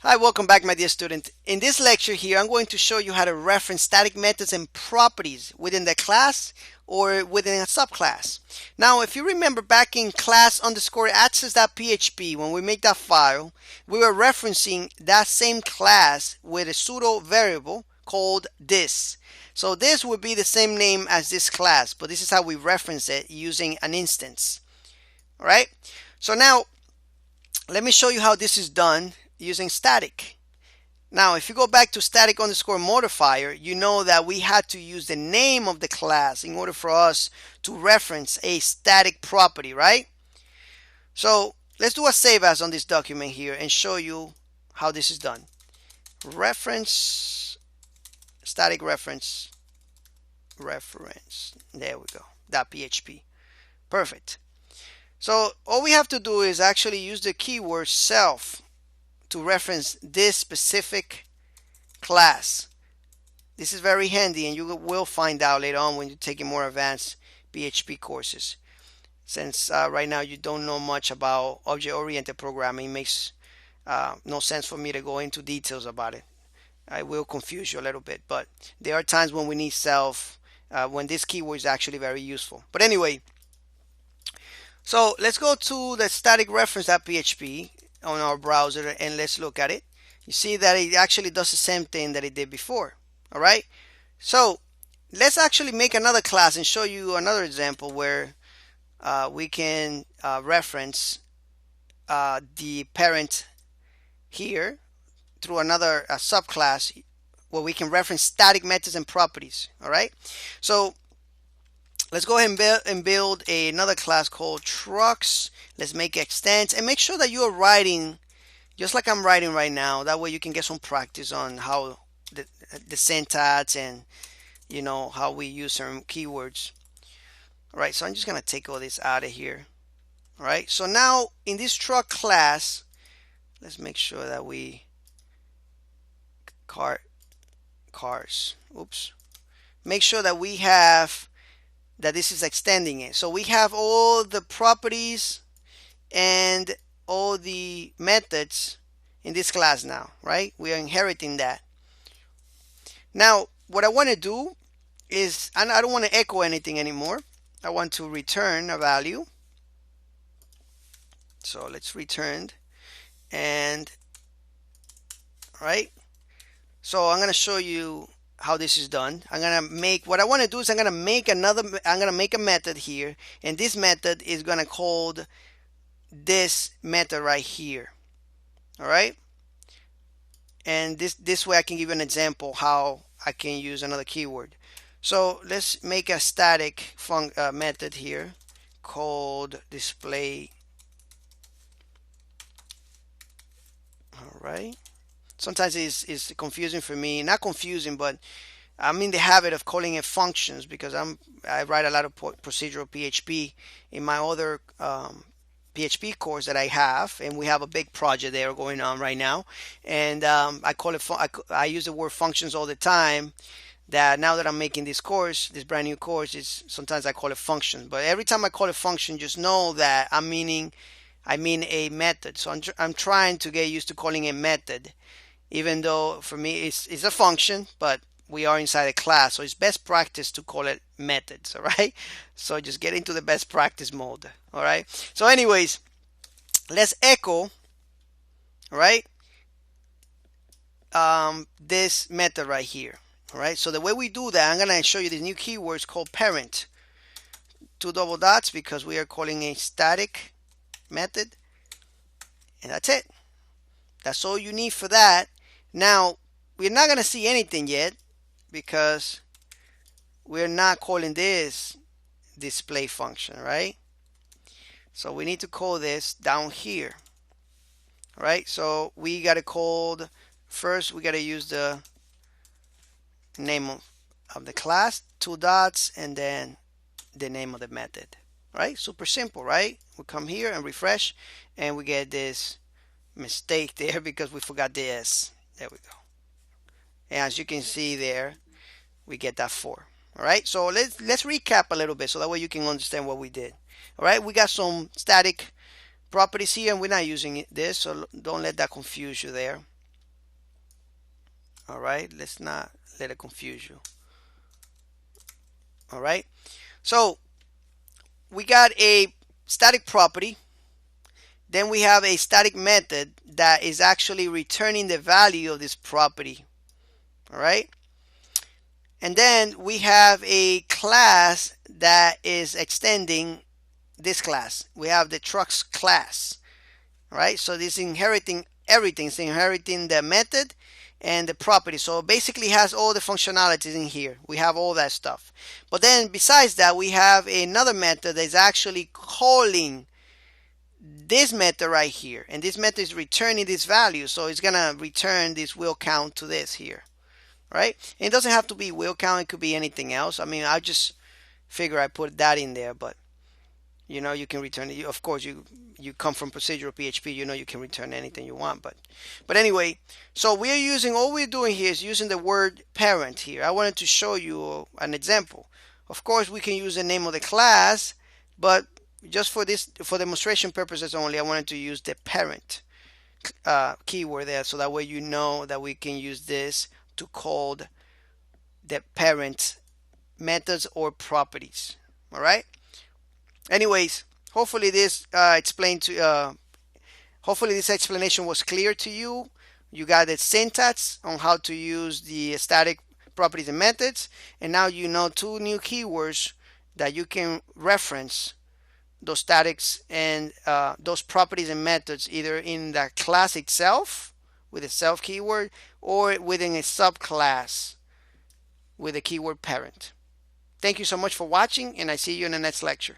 Hi, welcome back, my dear student. In this lecture here, I'm going to show you how to reference static methods and properties within the class or within a subclass. Now, if you remember back in class underscore access.php, when we make that file, we were referencing that same class with a pseudo variable called this. So this would be the same name as this class, but this is how we reference it using an instance. All right. So now let me show you how this is done using static. Now, if you go back to static underscore modifier, you know that we had to use the name of the class in order for us to reference a static property, right? So let's do a save as on this document here and show you how this is done. Reference, static reference, there we go, .php. Perfect. So all we have to do is actually use the keyword self to reference this specific class. This is very handy, and you will find out later on when you're taking more advanced PHP courses. Since right now you don't know much about object-oriented programming, it makes no sense for me to go into details about it. I will confuse you a little bit, but there are times when we need self, when this keyword is actually very useful. But anyway, so let's go to the static reference.php on our browser and let's look at it. You see that it actually does the same thing that it did before. All right. So let's actually make another class and show you another example where we can reference the parent here through another subclass where we can reference static methods and properties. All right. So let's go ahead and build another class called trucks. Let's make extents and make sure that you are writing just like I'm writing right now. That way you can get some practice on how the syntax and how we use certain keywords. All right, so I'm just gonna take all this out of here. All right, so now in this truck class, let's make sure that we cars. Oops. Make sure that we have that this is extending it. So we have all the properties and all the methods in this class now, right? We are inheriting that. Now, what I want to do is, I don't want to echo anything anymore. I want to return a value. So let's return, and right. So I'm going to show you how this is done. I'm going to make, what I want to do is I'm going to make a method here, and this method is going to call this method right here. All right. And this way I can give you an example how I can use another keyword. So let's make a static method here called display. All right. Sometimes it's confusing for me. Not confusing, but I'm in the habit of calling it functions because I write a lot of procedural PHP in my other PHP course that I have, and we have a big project there going on right now. And I call it I use the word functions all the time. That now that I'm making this course, this brand new course, is sometimes I call it functions. But every time I call it function, just know that I mean a method. So I'm trying to get used to calling it method, even though for me it's a function, but we are inside a class, so it's best practice to call it methods. All right, so just get into the best practice mode. All right, so anyways, let's echo, right, this method right here. All right, so the way we do that, I'm gonna show you these new keywords called parent, 2 double dots, because we are calling a static method, and that's it. That's all you need for that. Now we're not gonna see anything yet because we're not calling this display function, right? So we need to call this down here. All right, so we got to call first, we got to use the name of the class, 2 dots, and then the name of the method. Right, super simple, right? We come here and refresh, and we get this mistake there because we forgot the S. There we go. And as you can see there, we get that 4. All right, so let's recap a little bit so that way you can understand what we did. All right, we got some static properties here, and we're not using this, so don't let that confuse you there. All right, let's not let it confuse you. All right, so we got a static property. Then we have a static method that is actually returning the value of this property. All right. And then we have a class that is extending this class. We have the trucks class. All right. So this is inheriting everything. It's inheriting the method and the property. So basically has all the functionalities in here. We have all that stuff. But then besides that, we have another method that is actually calling this method right here, and this method is returning this value, so it's gonna return this wheel count to this here, right? And it doesn't have to be wheel count, it could be anything else. I mean, I just figure I put that in there, but you know, you can return it. Of course, you come from procedural PHP, you know, you can return anything you want. But anyway, so we're using, all we're doing here is using the word parent here. I wanted to show you an example. Of course, we can use the name of the class, but just for this, for demonstration purposes only, I wanted to use the parent keyword there, so that way you know that we can use this to call the parent methods or properties. All right. Anyways, hopefully this explained to hopefully this explanation was clear to you. You got the syntax on how to use the static properties and methods, and now you know two new keywords that you can reference those statics and those properties and methods either in the class itself with a self keyword or within a subclass with a keyword parent. Thank you so much for watching, and I see you in the next lecture.